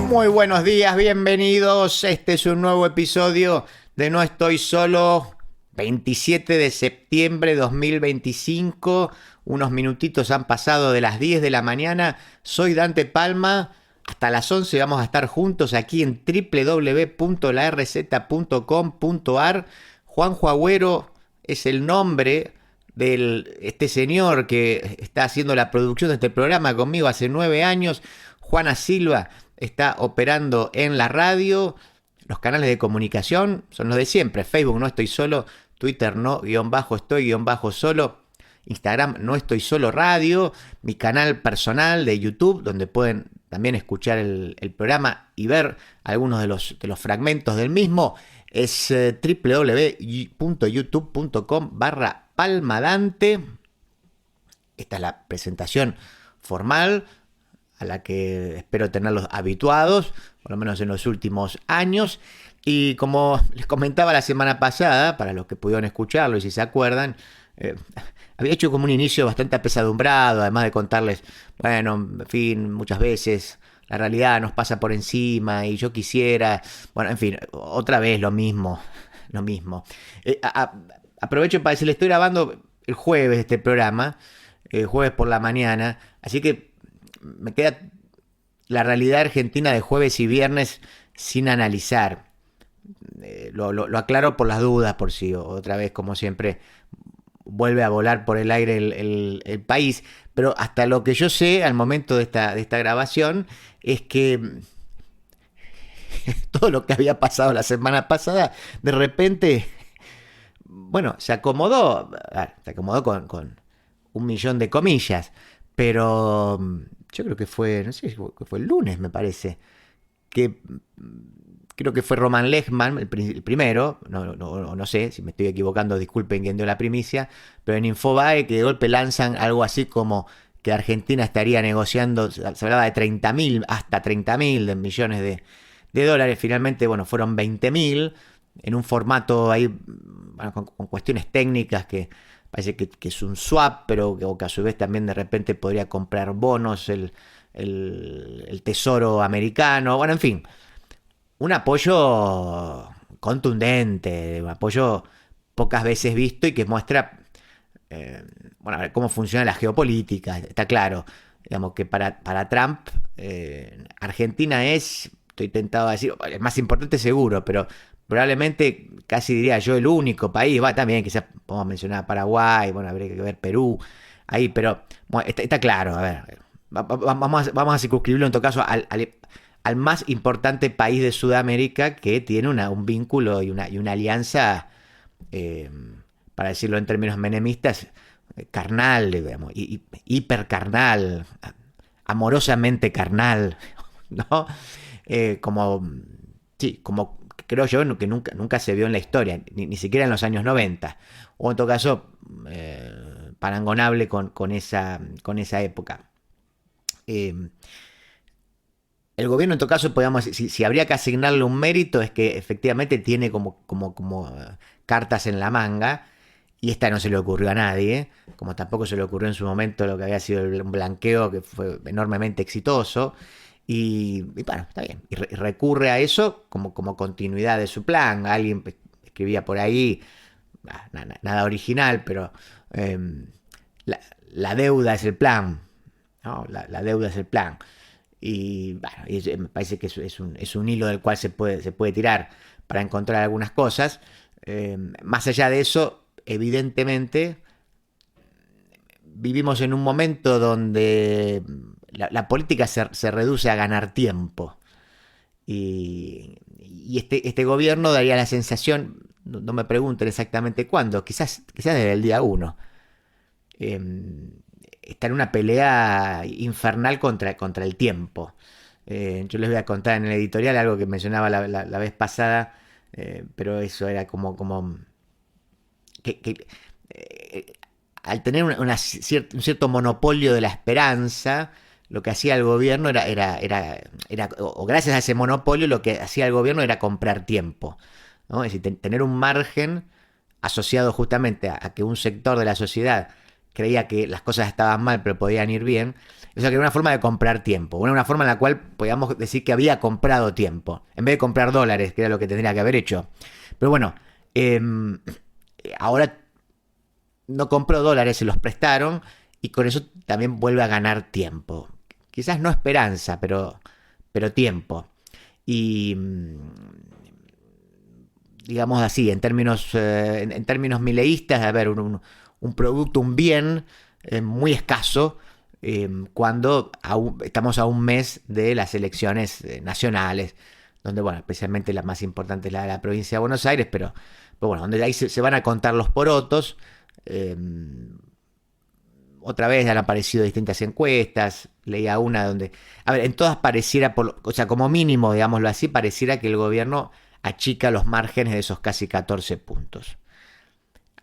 Muy buenos días, bienvenidos. Este es un nuevo episodio de No Estoy Solo, 27 de septiembre de 2025. Unos minutitos han pasado de las 10 de la mañana. Soy Dante Palma. Hasta las 11 vamos a estar juntos aquí en www.larz.com.ar. Juanjo Agüero es el nombre de este señor que está haciendo la producción de este programa conmigo hace 9 años. Juana Silva está operando en la radio. Los canales de comunicación son los de siempre. Facebook No Estoy Solo, Twitter No_Estoy_Solo, Instagram No Estoy Solo Radio, mi canal personal de YouTube, donde pueden también escuchar el programa y ver algunos de los fragmentos del mismo. Es www.youtube.com/palmadante. Esta es la presentación formal a la que espero tenerlos habituados, por lo menos en los últimos años. Y como les comentaba la semana pasada, para los que pudieron escucharlo y si se acuerdan, había hecho como un inicio bastante apesadumbrado, además de contarles, bueno, en fin, muchas veces la realidad nos pasa por encima y yo quisiera, bueno, en fin, otra vez lo mismo. Aprovecho para decirles, estoy grabando el jueves este programa, jueves por la mañana, así que me queda la realidad argentina de jueves y viernes sin analizar. Lo aclaro por las dudas, por si otra vez, como siempre, vuelve a volar por el aire el país. Pero hasta lo que yo sé al momento de esta grabación es que todo lo que había pasado la semana pasada, de repente, bueno, se acomodó con 1.000.000 de comillas, pero yo creo que fue, no sé, que fue el lunes, me parece, que creo que fue Roman Lechman el primero, no sé, si me estoy equivocando, disculpen quien dio la primicia, pero en Infobae que de golpe lanzan algo así como que Argentina estaría negociando, se hablaba de 30.000, hasta 30.000 de millones de dólares, finalmente, bueno, fueron 20.000, en un formato ahí, bueno, con cuestiones técnicas que parece que es un swap, pero que a su vez también de repente podría comprar bonos el tesoro americano. Bueno, en fin, un apoyo contundente, un apoyo pocas veces visto y que muestra, bueno, a ver cómo funciona la geopolítica. Está claro, digamos que para Trump, Argentina es, estoy tentado a decir, el más importante seguro, pero probablemente, casi diría yo, el único país, también quizás podemos mencionar a Paraguay, bueno, habría que ver Perú, ahí, pero bueno, está claro, a ver, vamos a circunscribirlo en todo caso al más importante país de Sudamérica que tiene un vínculo y una alianza, para decirlo en términos menemistas, carnal, digamos, hipercarnal, amorosamente carnal, ¿no? Como creo yo que nunca se vio en la historia, ni siquiera en los años 90, o en todo caso parangonable con esa época. El gobierno, en todo caso, podríamos decir, si habría que asignarle un mérito, es que efectivamente tiene como cartas en la manga, y esta no se le ocurrió a nadie, como tampoco se le ocurrió en su momento lo que había sido un blanqueo que fue enormemente exitoso. Y bueno, está bien. Y recurre a eso como continuidad de su plan. Alguien escribía por ahí, nada original, pero la deuda es el plan, ¿no? La deuda es el plan. Y bueno, me parece que es un hilo del cual se puede tirar para encontrar algunas cosas. Más allá de eso, evidentemente, vivimos en un momento donde la política se reduce a ganar tiempo. Y este gobierno daría la sensación, no me pregunten exactamente cuándo, quizás desde el día 1, está en una pelea infernal contra el tiempo. Yo les voy a contar en el editorial algo que mencionaba la vez pasada, pero eso era como que al tener un cierto monopolio de la esperanza, lo que hacía el gobierno o gracias a ese monopolio, lo que hacía el gobierno era comprar tiempo, ¿no? Es decir, tener un margen asociado justamente a que un sector de la sociedad creía que las cosas estaban mal pero podían ir bien. O sea que era una forma de comprar tiempo, una forma en la cual podíamos decir que había comprado tiempo, en vez de comprar dólares, que era lo que tendría que haber hecho. Pero bueno, eh, ahora no compró dólares, se los prestaron y con eso también vuelve a ganar tiempo. Quizás no esperanza, pero tiempo. Y digamos así, en términos mileístas, a ver, un producto, un bien muy escaso cuando estamos a un mes de las elecciones nacionales, donde, bueno, especialmente la más importante es la de la provincia de Buenos Aires, pero bueno, donde ahí se van a contar los porotos. Eh, Otra vez han aparecido distintas encuestas, leía una donde, a ver, en todas pareciera, o sea, como mínimo, digámoslo así, pareciera que el gobierno achica los márgenes de esos casi 14 puntos.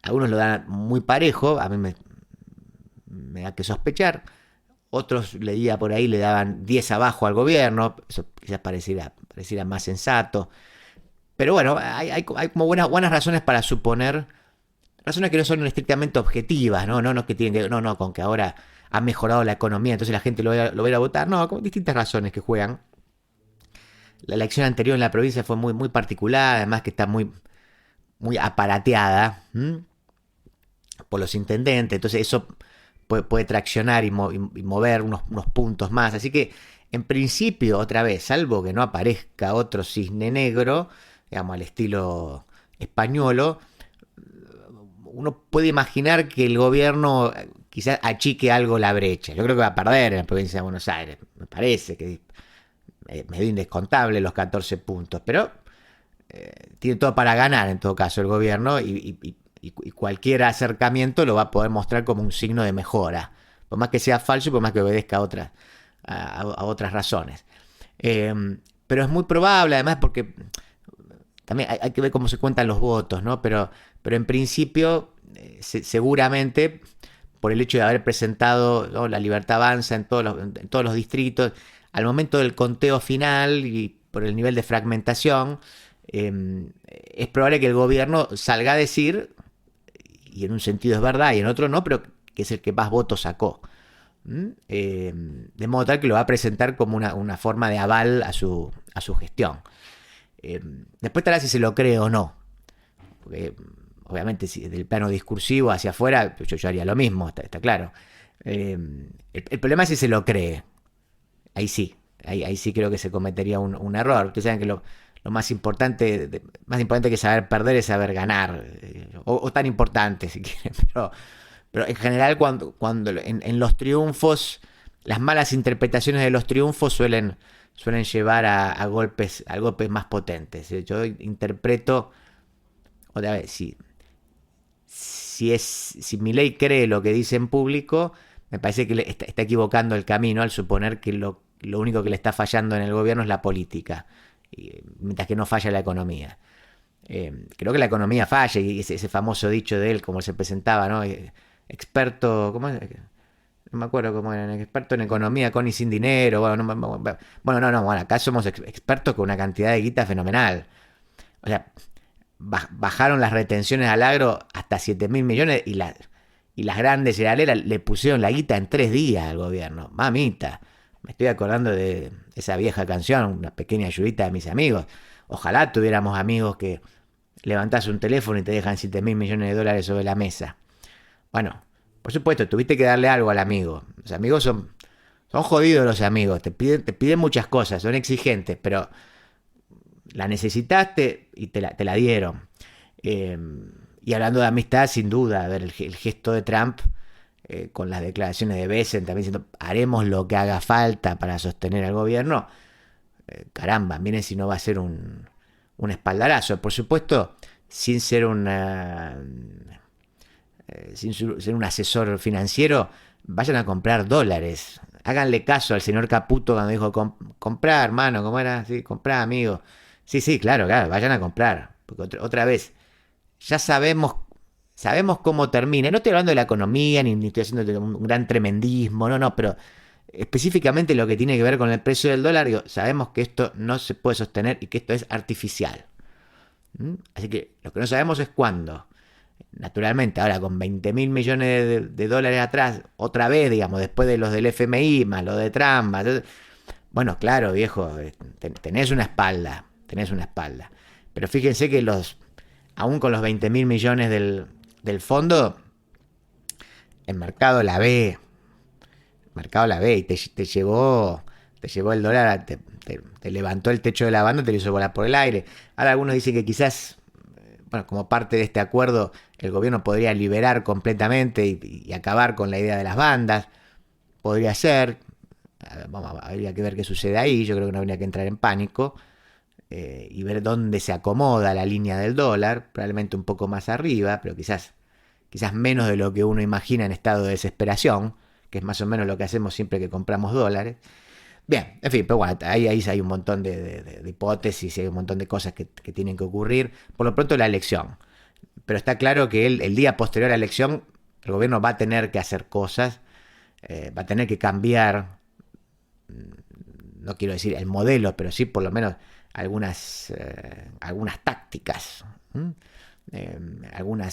Algunos lo dan muy parejo, a mí me da que sospechar. Otros, leía por ahí, le daban 10 abajo al gobierno, eso quizás pareciera más sensato. Pero bueno, hay como buenas razones para suponer, razones que no son estrictamente objetivas, ¿no? No que tienen que, no, con que ahora ha mejorado la economía, entonces la gente lo va a ir a votar, no, con distintas razones que juegan. La elección anterior en la provincia fue muy particular, además que está muy aparateada por los intendentes, entonces eso puede traccionar y mover unos puntos más. Así que, en principio, otra vez, salvo que no aparezca otro cisne negro, digamos, al estilo españolo, uno puede imaginar que el gobierno quizás achique algo la brecha. Yo creo que va a perder en la provincia de Buenos Aires. Me parece que es medio indescontable los 14 puntos, pero tiene todo para ganar en todo caso el gobierno y cualquier acercamiento lo va a poder mostrar como un signo de mejora, por más que sea falso y por más que obedezca a otras razones. Pero es muy probable, además, porque también hay que ver cómo se cuentan los votos, ¿no? Pero en principio, seguramente, por el hecho de haber presentado, ¿no?, La Libertad Avanza en todos los distritos, al momento del conteo final y por el nivel de fragmentación, es probable que el gobierno salga a decir, y en un sentido es verdad y en otro no, pero que es el que más votos sacó. De modo tal que lo va a presentar como una forma de aval a su gestión. Después estará si se lo cree o no. Porque, obviamente, si del plano discursivo hacia afuera, yo haría lo mismo, está claro. El problema es si se lo cree. Ahí sí creo que se cometería un error. Ustedes saben que lo más importante que saber perder es saber ganar. O tan importante, si quieren. Pero en general, cuando en los triunfos, las malas interpretaciones de los triunfos suelen llevar a golpes más potentes. Yo interpreto, otra vez, si Milei cree lo que dice en público, me parece que está equivocando el camino al suponer que lo único que le está fallando en el gobierno es la política, mientras que no falla la economía. Creo que la economía falla, y ese famoso dicho de él, como se presentaba, ¿no? Experto, ¿cómo es? No me acuerdo cómo era, experto en economía con y sin dinero. Bueno, acá somos expertos con una cantidad de guita fenomenal. O sea, bajaron las retenciones al agro hasta 7.000 millones y las grandes cerealeras le pusieron la guita en 3 días al gobierno. Mamita, me estoy acordando de esa vieja canción, una pequeña ayudita de mis amigos. Ojalá tuviéramos amigos que levantás un teléfono y te dejan 7.000 millones de dólares sobre la mesa. Bueno, por supuesto, tuviste que darle algo al amigo. Los amigos son jodidos, los amigos. Te piden muchas cosas, son exigentes, pero la necesitaste y te la dieron. Y hablando de amistad, sin duda, a ver, el gesto de Trump con las declaraciones de Biden también diciendo haremos lo que haga falta para sostener al gobierno. Caramba, miren si no va a ser un espaldarazo. Por supuesto, sin ser sin ser un asesor financiero, vayan a comprar dólares. Háganle caso al señor Caputo cuando dijo comprar, hermano, ¿cómo era? Sí, comprar, amigo. Sí, claro, vayan a comprar. Porque otra vez, ya sabemos cómo termina. No estoy hablando de la economía, ni estoy haciendo un gran tremendismo, no, pero específicamente lo que tiene que ver con el precio del dólar, sabemos que esto no se puede sostener y que esto es artificial. Así que lo que no sabemos es cuándo. Naturalmente, ahora con 20 mil millones de dólares atrás, otra vez, digamos, después de los del FMI, más lo de Trump, bueno, claro, viejo, tenés una espalda, tenés una espalda. Pero fíjense que aún con los 20 mil millones del fondo, el mercado la ve y te llevó el dólar, te levantó el techo de la banda, te lo hizo volar por el aire. Ahora algunos dicen que quizás, bueno, como parte de este acuerdo, el gobierno podría liberar completamente y acabar con la idea de las bandas. Podría ser. Habría que ver qué sucede ahí. Yo creo que no habría que entrar en pánico y ver dónde se acomoda la línea del dólar. Probablemente un poco más arriba, pero quizás menos de lo que uno imagina en estado de desesperación, que es más o menos lo que hacemos siempre que compramos dólares. Bien, en fin, pero bueno, ahí hay un montón de hipótesis, hay un montón de cosas que tienen que ocurrir. Por lo pronto la elección. Pero está claro que el día posterior a la elección, el gobierno va a tener que hacer cosas, va a tener que cambiar, no quiero decir el modelo, pero sí por lo menos algunas tácticas, algún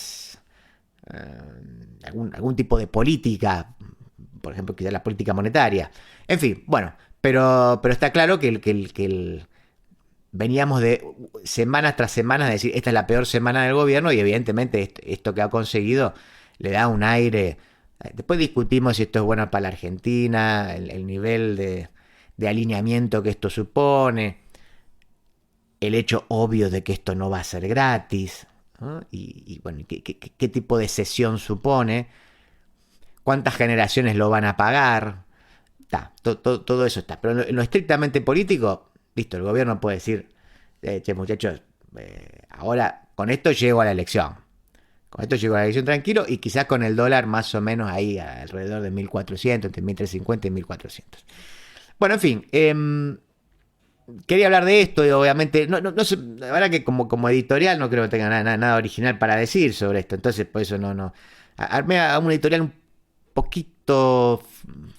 tipo de política, por ejemplo, quizás la política monetaria. En fin, bueno, pero está claro que veníamos de semanas tras semanas de decir, esta es la peor semana del gobierno y evidentemente esto que ha conseguido le da un aire. Después discutimos si esto es bueno para la Argentina, el nivel de alineamiento que esto supone, el hecho obvio de que esto no va a ser gratis, ¿no? Y bueno, ¿qué tipo de cesión supone? ¿Cuántas generaciones lo van a pagar? Todo eso está. Pero en lo estrictamente político, listo, el gobierno puede decir, che muchachos, ahora con esto llego a la elección. Con esto llego a la elección tranquilo y quizás con el dólar más o menos ahí alrededor de 1.400, entre 1.350 y 1.400. Bueno, en fin, quería hablar de esto y obviamente, no sé, la verdad que como editorial no creo que tenga nada original para decir sobre esto, entonces por eso no. Armé a un editorial un poquito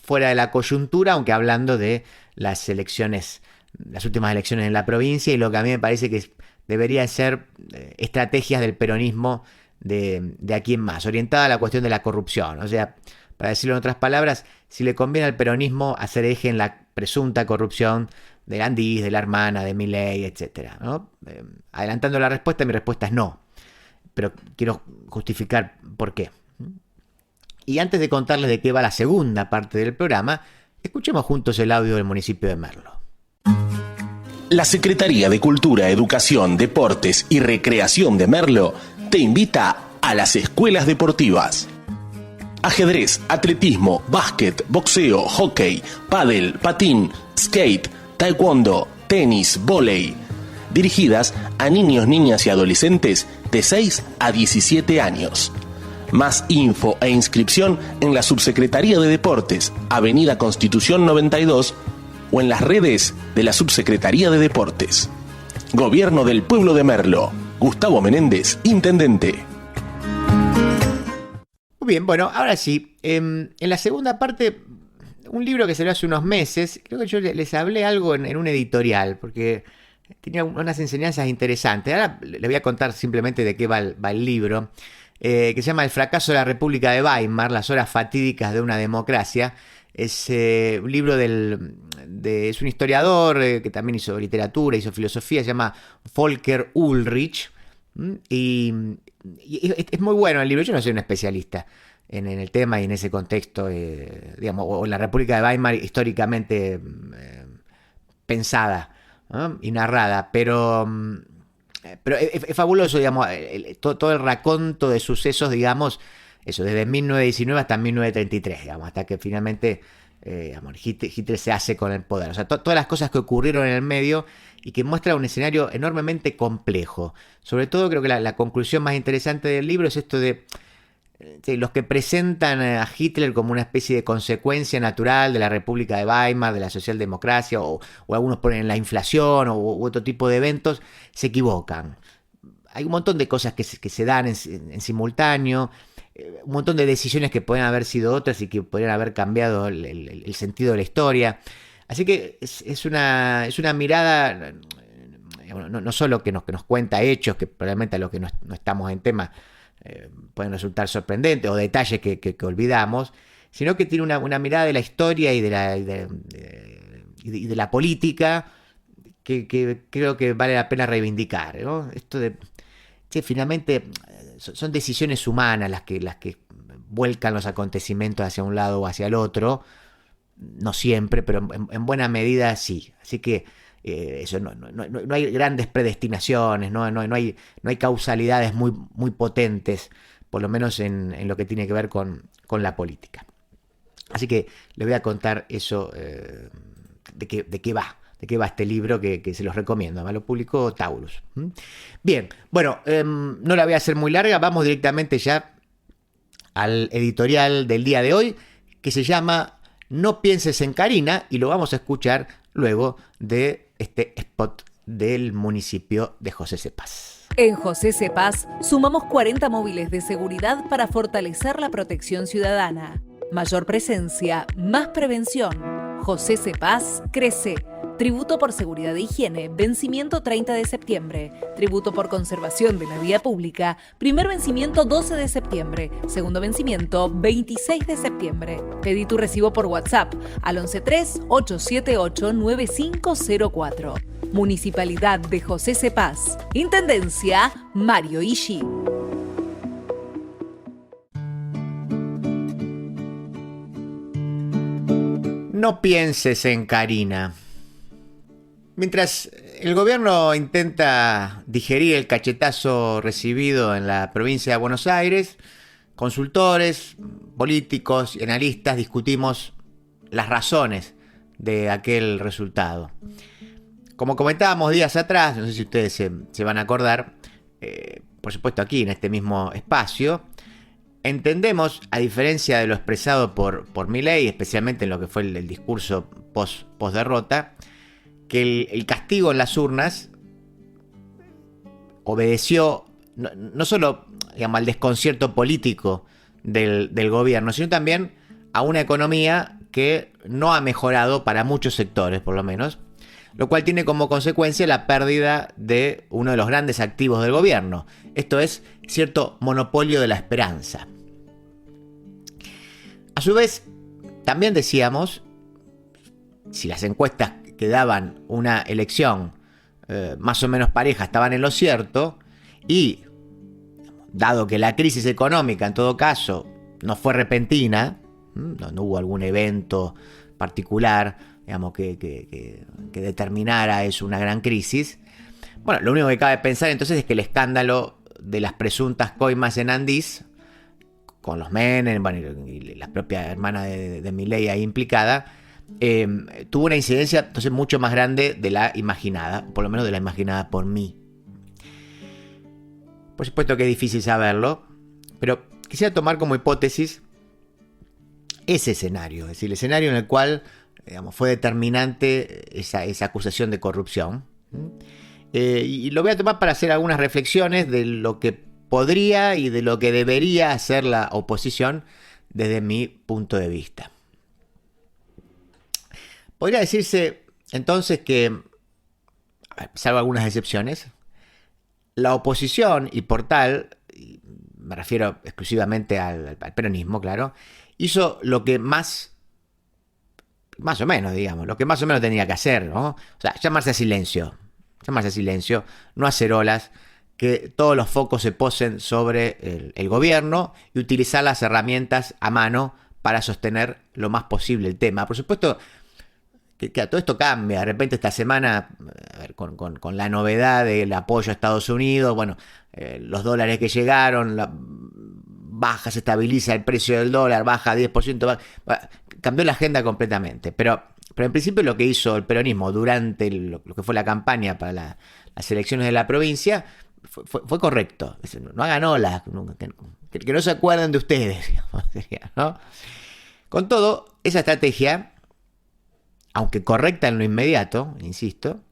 fuera de la coyuntura, aunque hablando de las elecciones, las últimas elecciones en la provincia y lo que a mí me parece que deberían ser estrategias del peronismo de aquí en más, orientada a la cuestión de la corrupción. O sea, para decirlo en otras palabras, si le conviene al peronismo hacer eje en la presunta corrupción de Landís, de la hermana, de Milei, etcétera, ¿no? Adelantando la respuesta, mi respuesta es no. Pero quiero justificar por qué. Y antes de contarles de qué va la segunda parte del programa, escuchemos juntos el audio del municipio de Merlo. La Secretaría de Cultura, Educación, Deportes y Recreación de Merlo te invita a las escuelas deportivas. Ajedrez, atletismo, básquet, boxeo, hockey, pádel, patín, skate, taekwondo, tenis, vóley. Dirigidas a niños, niñas y adolescentes de 6 a 17 años. Más info e inscripción en la Subsecretaría de Deportes, Avenida Constitución 92, o en las redes de la Subsecretaría de Deportes. Gobierno del Pueblo de Merlo. Gustavo Menéndez, Intendente. Muy bien, bueno, ahora sí, en la segunda parte, un libro que salió hace unos meses, creo que yo les hablé algo en un editorial, porque tenía unas enseñanzas interesantes. Ahora les voy a contar simplemente de qué va el libro, que se llama El fracaso de la República de Weimar, las horas fatídicas de una democracia. Es un libro es un historiador que también hizo literatura, hizo filosofía, se llama Volker Ullrich, y es muy bueno el libro. Yo no soy un especialista en el tema y en ese contexto, digamos, o en la República de Weimar históricamente pensada, ¿no? Y narrada, pero es fabuloso, digamos, todo el raconto de sucesos, digamos, eso, desde 1919 hasta 1933, digamos, hasta que finalmente Hitler se hace con el poder. O sea, todas las cosas que ocurrieron en el medio y que muestra un escenario enormemente complejo. Sobre todo creo que la conclusión más interesante del libro es esto de los que presentan a Hitler como una especie de consecuencia natural de la República de Weimar, de la socialdemocracia, o algunos ponen la inflación u otro tipo de eventos, se equivocan. Hay un montón de cosas que se dan en simultáneo, un montón de decisiones que pueden haber sido otras y que podrían haber cambiado el sentido de la historia. Así que es una mirada, no solo que nos cuenta hechos, que probablemente a los que no estamos en tema pueden resultar sorprendentes o detalles que olvidamos, sino que tiene una mirada de la historia y de la política que creo que vale la pena reivindicar, ¿no? Esto de, finalmente son decisiones humanas las que vuelcan los acontecimientos hacia un lado o hacia el otro, no siempre, pero en buena medida sí. Así que eso no hay grandes predestinaciones, no hay causalidades muy potentes, por lo menos en lo que tiene que ver con la política. Así que les voy a contar eso, de qué va este libro que se los recomiendo. Además lo publicó Taurus. Bien, bueno, no la voy a hacer muy larga, vamos directamente ya al editorial del día de hoy, que se llama No pienses en Karina, y lo vamos a escuchar luego de este spot del municipio de José Cepaz. En José Cepaz sumamos 40 móviles de seguridad para fortalecer la protección ciudadana. Mayor presencia, más prevención. José Cepaz crece. Tributo por seguridad e higiene, vencimiento 30 de septiembre. Tributo por conservación de la vía pública, primer vencimiento 12 de septiembre. Segundo vencimiento 26 de septiembre. Pedí tu recibo por WhatsApp al 113-878-9504. Municipalidad de José Cepaz. Intendencia Mario Ishi. No pienses en Karina. Mientras el gobierno intenta digerir el cachetazo recibido en la provincia de Buenos Aires, consultores, políticos y analistas discutimos las razones de aquel resultado. Como comentábamos días atrás, no sé si ustedes se van a acordar, por supuesto aquí en este mismo espacio, entendemos, a diferencia de lo expresado por Milei, especialmente en lo que fue el discurso post derrota, que el castigo en las urnas obedeció no solo, digamos, al desconcierto político del gobierno, sino también a una economía que no ha mejorado para muchos sectores, por lo menos, lo cual tiene como consecuencia la pérdida de uno de los grandes activos del gobierno. Esto es cierto monopolio de la esperanza. A su vez, también decíamos, si las encuestas que daban una elección más o menos pareja estaban en lo cierto, y dado que la crisis económica en todo caso no fue repentina, no hubo algún evento particular, digamos, que determinara eso, una gran crisis, bueno, lo único que cabe pensar entonces es que el escándalo de las presuntas coimas en Andís, con los Menem, bueno, y la propia hermana de Milei ahí implicada, tuvo una incidencia entonces mucho más grande de la imaginada, por lo menos de la imaginada por mí. Por supuesto que es difícil saberlo, pero quisiera tomar como hipótesis ese escenario, es decir, el escenario en el cual, digamos, fue determinante esa acusación de corrupción. Y lo voy a tomar para hacer algunas reflexiones de lo que podría y de lo que debería hacer la oposición desde mi punto de vista. Podría decirse entonces que, salvo algunas excepciones, la oposición, y por tal, me refiero exclusivamente al peronismo, claro, hizo lo que más o menos, digamos, lo que más o menos tenía que hacer, ¿no? O sea, llamarse a silencio, no hacer olas, que todos los focos se posen sobre el gobierno y utilizar las herramientas a mano para sostener lo más posible el tema. Por supuesto que todo esto cambia. De repente esta semana, a ver, con la novedad del apoyo a Estados Unidos, bueno, los dólares que llegaron, baja, se estabiliza el precio del dólar, baja 10%, cambió la agenda completamente. Pero en principio lo que hizo el peronismo durante lo que fue la campaña para las elecciones de la provincia fue correcto. No hagan olas, que no se acuerden de ustedes, digamos, ¿no? Con todo, esa estrategia, aunque correcta en lo inmediato, insisto,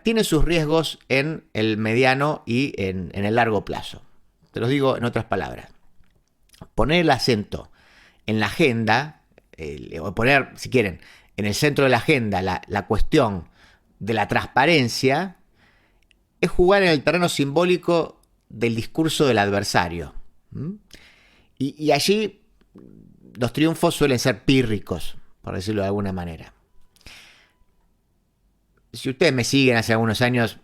tiene sus riesgos en el mediano y en el largo plazo. Te los digo en otras palabras. Poner el acento en la agenda, o poner, si quieren, en el centro de la agenda la cuestión de la transparencia, es jugar en el terreno simbólico del discurso del adversario. ¿Mm? Y allí los triunfos suelen ser pírricos, por decirlo de alguna manera. Si ustedes me siguen hace algunos años,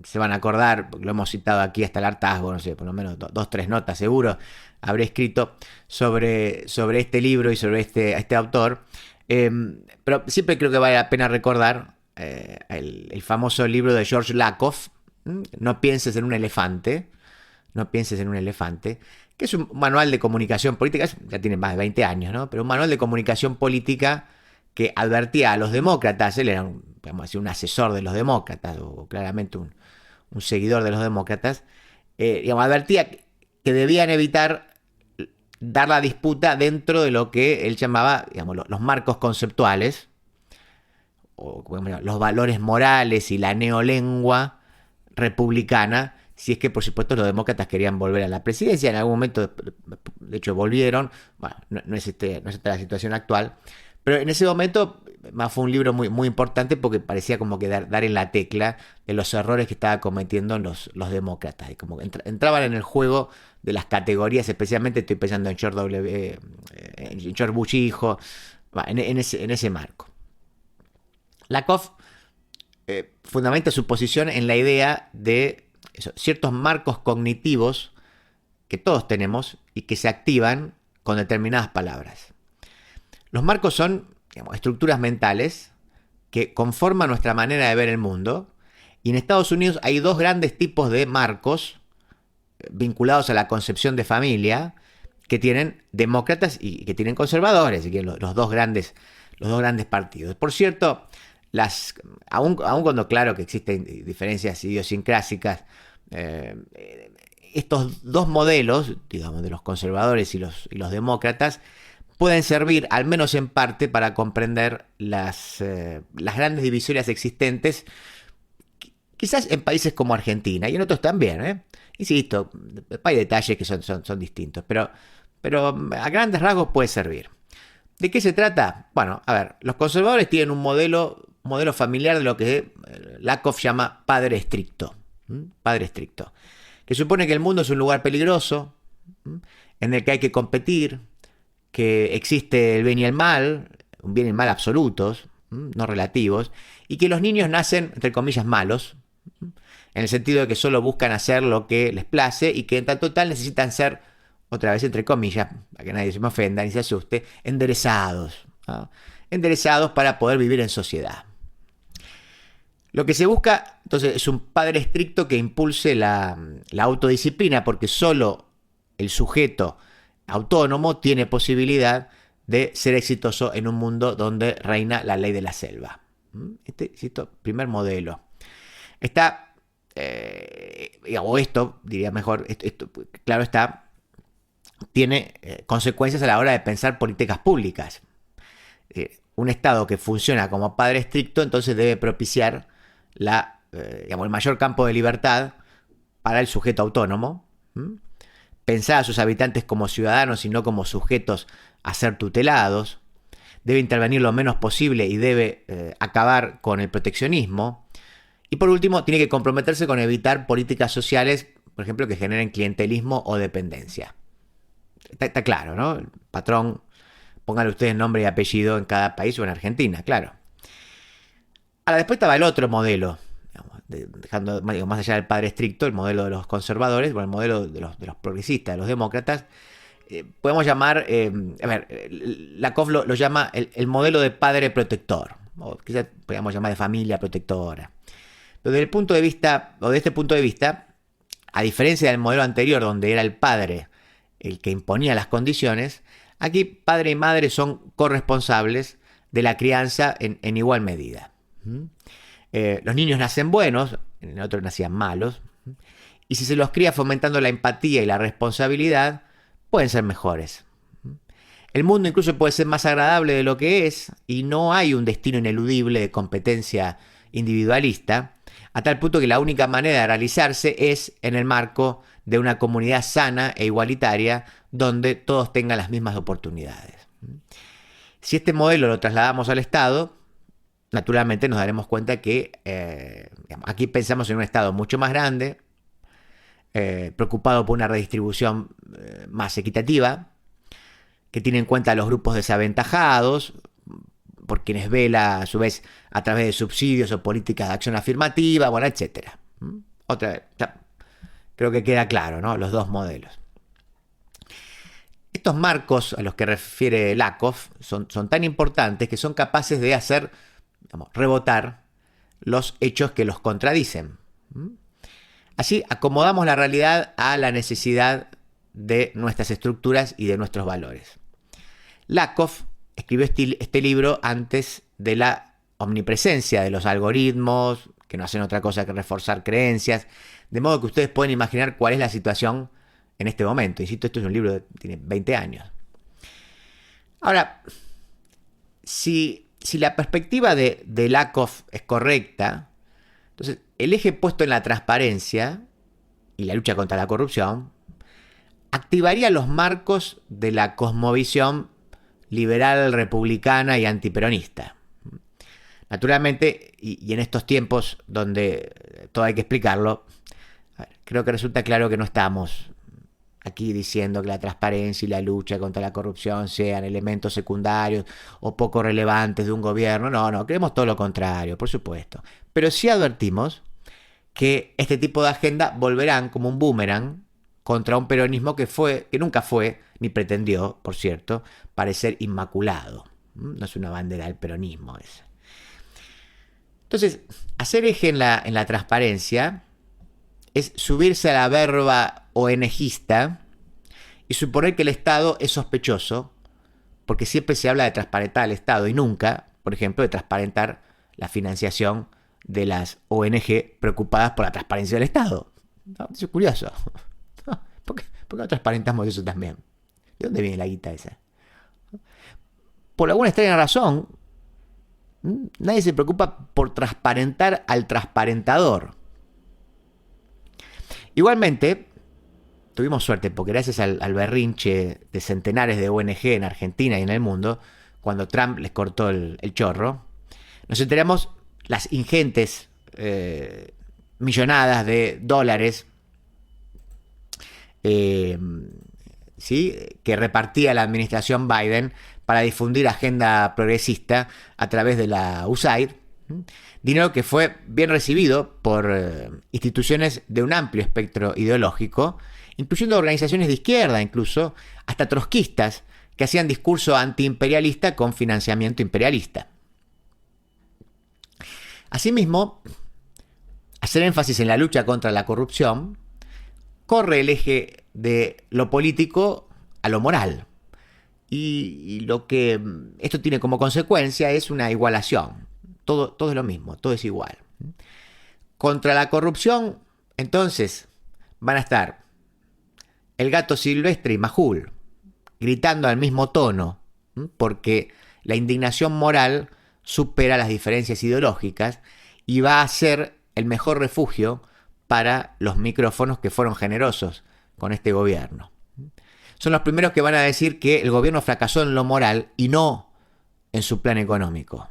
se van a acordar, porque lo hemos citado aquí hasta el hartazgo, no sé, por lo menos 2-3 notas seguro, habré escrito sobre este libro y sobre este autor. Pero siempre creo que vale la pena recordar el famoso libro de George Lakoff, No pienses en un elefante, no pienses en un elefante, que es un manual de comunicación política, ya tiene más de 20 años, ¿no? Pero un manual de comunicación política que advertía a los demócratas, él era digamos así, un asesor de los demócratas, o claramente un seguidor de los demócratas, digamos, advertía que debían evitar dar la disputa dentro de lo que él llamaba, digamos, los marcos conceptuales, o los valores morales y la neolengua republicana, si es que por supuesto los demócratas querían volver a la presidencia. En algún momento, de hecho, volvieron. Bueno, no es esta la situación actual, pero en ese momento fue un libro muy, muy importante porque parecía como que dar en la tecla de los errores que estaban cometiendo los demócratas, y como que entraban en el juego de las categorías. Especialmente estoy pensando en George Bush hijo, en ese marco. Lakoff fundamenta su posición en la idea de ciertos marcos cognitivos que todos tenemos y que se activan con determinadas palabras. Los marcos son, digamos, estructuras mentales que conforman nuestra manera de ver el mundo, y en Estados Unidos hay dos grandes tipos de marcos vinculados a la concepción de familia que tienen demócratas y que tienen conservadores, y que los dos grandes partidos. Por cierto, aun cuando claro que existen diferencias idiosincrásicas, estos dos modelos, digamos, de los conservadores y los demócratas, pueden servir, al menos en parte, para comprender las grandes divisiones existentes, quizás en países como Argentina, y en otros también, Insisto, hay detalles que son distintos, pero a grandes rasgos puede servir. ¿De qué se trata? Bueno, a ver, los conservadores tienen un modelo familiar de lo que Lakoff llama padre estricto. Padre estricto. Que supone que el mundo es un lugar peligroso, en el que hay que competir, que existe el bien y el mal, un bien y el mal absolutos, no relativos, y que los niños nacen, entre comillas, malos, en el sentido de que solo buscan hacer lo que les place y que en tanto tal necesitan ser, otra vez entre comillas, para que nadie se me ofenda ni se asuste, enderezados, ¿no? Enderezados para poder vivir en sociedad. Lo que se busca, entonces, es un padre estricto que impulse la autodisciplina, porque solo el sujeto autónomo tiene posibilidad de ser exitoso en un mundo donde reina la ley de la selva. Primer modelo. Diría mejor, claro está, tiene consecuencias a la hora de pensar políticas públicas. Un Estado que funciona como padre estricto, entonces debe propiciar el mayor campo de libertad para el sujeto autónomo. Pensar a sus habitantes como ciudadanos y no como sujetos a ser tutelados. Debe intervenir lo menos posible y debe acabar con el proteccionismo. Y por último, tiene que comprometerse con evitar políticas sociales, por ejemplo, que generen clientelismo o dependencia. Está claro, ¿no? El patrón, pónganle ustedes nombre y apellido en cada país o en Argentina, claro. Ahora, después estaba el otro modelo, dejando más allá del padre estricto, el modelo de los conservadores, o el modelo de los progresistas, de los demócratas. Podemos llamar, Lakoff lo llama el modelo de padre protector, o quizás podríamos llamar de familia protectora. Pero desde este punto de vista, a diferencia del modelo anterior, donde era el padre el que imponía las condiciones, aquí padre y madre son corresponsables de la crianza en igual medida. Los niños nacen buenos, en el otro nacían malos, y si se los cría fomentando la empatía y la responsabilidad, pueden ser mejores. El mundo incluso puede ser más agradable de lo que es, y no hay un destino ineludible de competencia individualista, a tal punto que la única manera de realizarse es en el marco de una comunidad sana e igualitaria donde todos tengan las mismas oportunidades. Si este modelo lo trasladamos al Estado, naturalmente nos daremos cuenta que aquí pensamos en un Estado mucho más grande, preocupado por una redistribución más equitativa, que tiene en cuenta a los grupos desaventajados, por quienes vela a su vez a través de subsidios o políticas de acción afirmativa, bueno, etc. Otra vez, creo que queda claro, ¿no? Los dos modelos. Estos marcos a los que refiere Lakoff son tan importantes que son capaces de hacer, digamos, rebotar los hechos que los contradicen. Así acomodamos la realidad a la necesidad de nuestras estructuras y de nuestros valores. Lakoff escribió este libro antes de la omnipresencia de los algoritmos, que no hacen otra cosa que reforzar creencias, de modo que ustedes pueden imaginar cuál es la situación en este momento. Insisto, esto es un libro que tiene 20 años. Ahora, si la perspectiva de Lakoff es correcta, entonces el eje puesto en la transparencia y la lucha contra la corrupción activaría los marcos de la cosmovisión liberal, republicana y antiperonista. Naturalmente, y en estos tiempos donde todo hay que explicarlo, creo que resulta claro que no estamos aquí diciendo que la transparencia y la lucha contra la corrupción sean elementos secundarios o poco relevantes de un gobierno. No, creemos todo lo contrario, por supuesto. Pero sí advertimos que este tipo de agenda volverán como un boomerang contra un peronismo que nunca fue, ni pretendió, por cierto, parecer inmaculado. No es una bandera del peronismo esa. Entonces, hacer eje en la transparencia es subirse a la verba ONGista y suponer que el Estado es sospechoso, porque siempre se habla de transparentar al Estado y nunca, por ejemplo, de transparentar la financiación de las ONG preocupadas por la transparencia del Estado. ¿No? Eso es curioso. ¿Por qué no transparentamos eso también? ¿De dónde viene la guita esa? Por alguna extraña razón, nadie se preocupa por transparentar al transparentador. Igualmente, tuvimos suerte porque gracias al berrinche de centenares de ONG en Argentina y en el mundo, cuando Trump les cortó el chorro, nos enteramos las ingentes millonadas de dólares ¿sí? que repartía la administración Biden para difundir agenda progresista a través de la USAID. Dinero que fue bien recibido por instituciones de un amplio espectro ideológico, incluyendo organizaciones de izquierda, incluso hasta trotskistas, que hacían discurso antiimperialista con financiamiento imperialista. Asimismo, hacer énfasis en la lucha contra la corrupción corre el eje de lo político a lo moral. Y lo que esto tiene como consecuencia es una igualación. Todo es lo mismo, todo es igual. Contra la corrupción, entonces, van a estar el Gato Silvestre y Majul, gritando al mismo tono, porque la indignación moral supera las diferencias ideológicas y va a ser el mejor refugio para los micrófonos que fueron generosos con este gobierno. Son los primeros que van a decir que el gobierno fracasó en lo moral y no en su plan económico.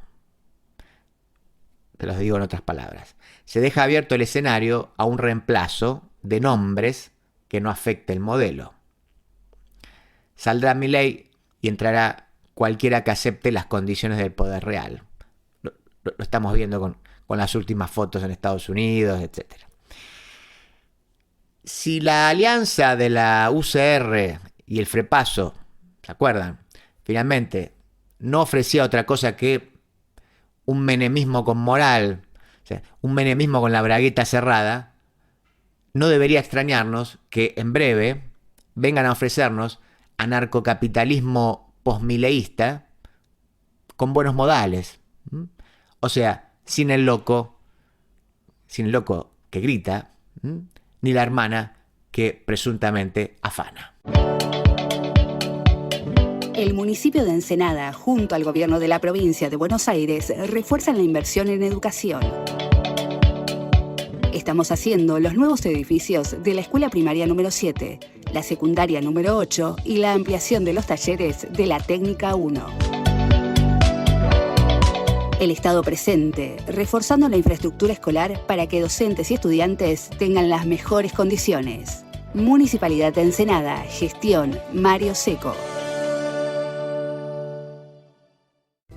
Te los digo en otras palabras. Se deja abierto el escenario a un reemplazo de nombres que no afecte el modelo. Saldrá Milei y entrará cualquiera que acepte las condiciones del poder real. Lo estamos viendo con las últimas fotos en Estados Unidos, etc. Si la alianza de la UCR y el Frepaso, ¿se acuerdan? Finalmente no ofrecía otra cosa que un menemismo con moral, o sea, un menemismo con la bragueta cerrada, no debería extrañarnos que en breve vengan a ofrecernos anarcocapitalismo postmileísta con buenos modales. O sea, sin el loco que grita, ni la hermana que presuntamente afana. El municipio de Ensenada, junto al gobierno de la provincia de Buenos Aires, refuerzan la inversión en educación. Estamos haciendo los nuevos edificios de la escuela primaria número 7, la secundaria número 8 y la ampliación de los talleres de la técnica 1. El Estado presente, reforzando la infraestructura escolar para que docentes y estudiantes tengan las mejores condiciones. Municipalidad de Ensenada, gestión Mario Seco.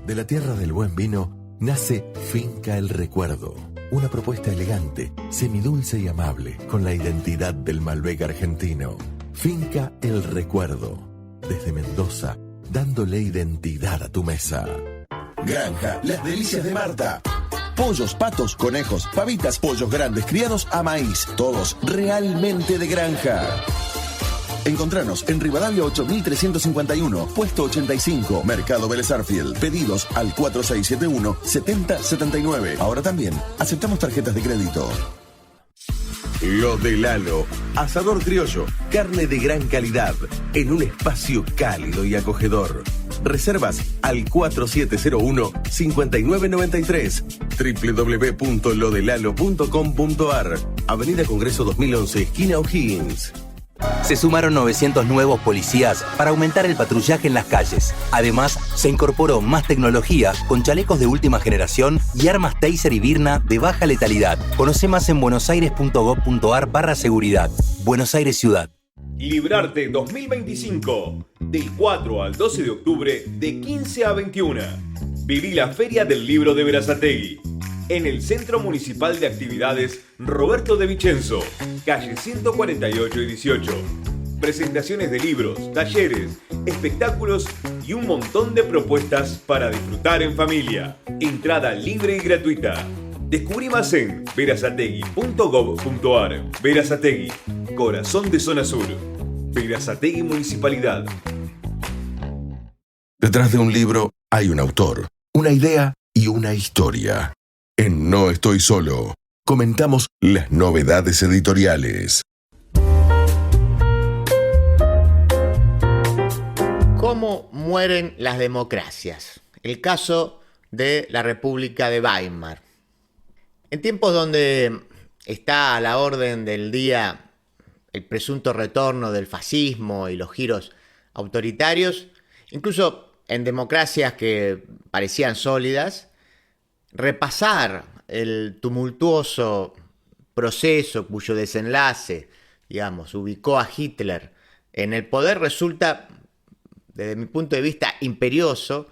De la tierra del buen vino nace Finca El Recuerdo, una propuesta elegante, semidulce y amable, con la identidad del Malbec argentino. Finca El Recuerdo, desde Mendoza, dándole identidad a tu mesa. Granja, las delicias de Marta. Pollos, patos, conejos, pavitas, pollos grandes criados a maíz, todos realmente de granja. Encontranos en Rivadavia 8351, puesto 85, Mercado Vélez Arfiel. Pedidos al 4671-7079. Ahora también aceptamos tarjetas de crédito. Lo de Lalo, asador criollo, carne de gran calidad, en un espacio cálido y acogedor. Reservas al 4701-5993, www.lodelalo.com.ar, Avenida Congreso 2011, esquina O'Higgins. Se sumaron 900 nuevos policías para aumentar el patrullaje en las calles. Además, se incorporó más tecnología con chalecos de última generación y armas Taser y Birna de baja letalidad. Conoce más en buenosaires.gov.ar/seguridad. Buenos Aires Ciudad. Librarte 2025, del 4 al 12 de octubre, de 15 a 21. Viví la Feria del Libro de Berazategui, en el Centro Municipal de Actividades Roberto de Vicenzo, calle 148 y 18. Presentaciones de libros, talleres, espectáculos y un montón de propuestas para disfrutar en familia. Entrada libre y gratuita. Descubrí más en berazategui.gov.ar. Berazategui, corazón de zona sur. Berazategui Municipalidad. Detrás de un libro hay un autor, una idea y una historia. En No Estoy Solo, comentamos las novedades editoriales. ¿Cómo mueren las democracias? El caso de la República de Weimar. En tiempos donde está a la orden del día el presunto retorno del fascismo y los giros autoritarios, incluso en democracias que parecían sólidas, repasar el tumultuoso proceso cuyo desenlace, digamos, ubicó a Hitler en el poder resulta, desde mi punto de vista, imperioso,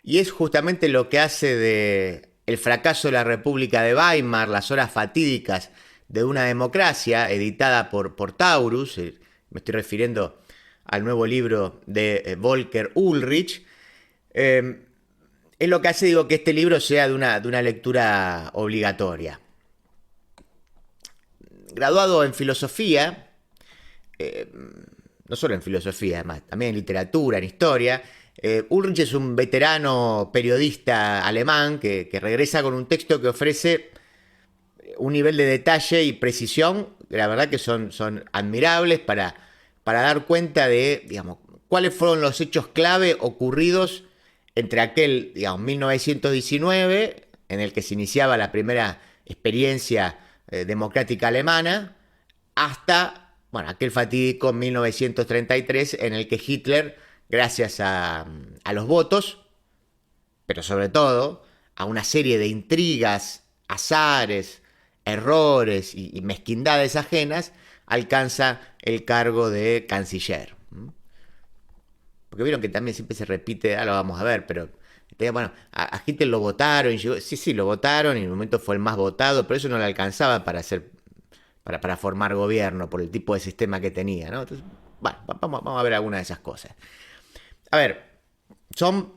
y es justamente lo que hace de el fracaso de la República de Weimar, las horas fatídicas de una democracia, editada por Taurus. Me estoy refiriendo al nuevo libro de Volker Ullrich. Es lo que hace, digo, que este libro sea de una lectura obligatoria. Graduado en filosofía, no solo en filosofía, además, también en literatura, en historia, Ullrich es un veterano periodista alemán que regresa con un texto que ofrece un nivel de detalle y precisión, que la verdad que son admirables para dar cuenta de, digamos, cuáles fueron los hechos clave ocurridos entre aquel, digamos, 1919, en el que se iniciaba la primera experiencia democrática alemana, hasta, bueno, aquel fatídico 1933, en el que Hitler, gracias a los votos, pero sobre todo a una serie de intrigas, azares, errores y mezquindades ajenas, alcanza el cargo de canciller. Porque vieron que también siempre se repite, lo vamos a ver, pero bueno, a Hitler lo votaron, y llegó, sí, lo votaron, y en un momento fue el más votado, pero eso no le alcanzaba para formar gobierno, por el tipo de sistema que tenía, ¿no? Entonces, bueno, vamos a ver alguna de esas cosas. A ver, son,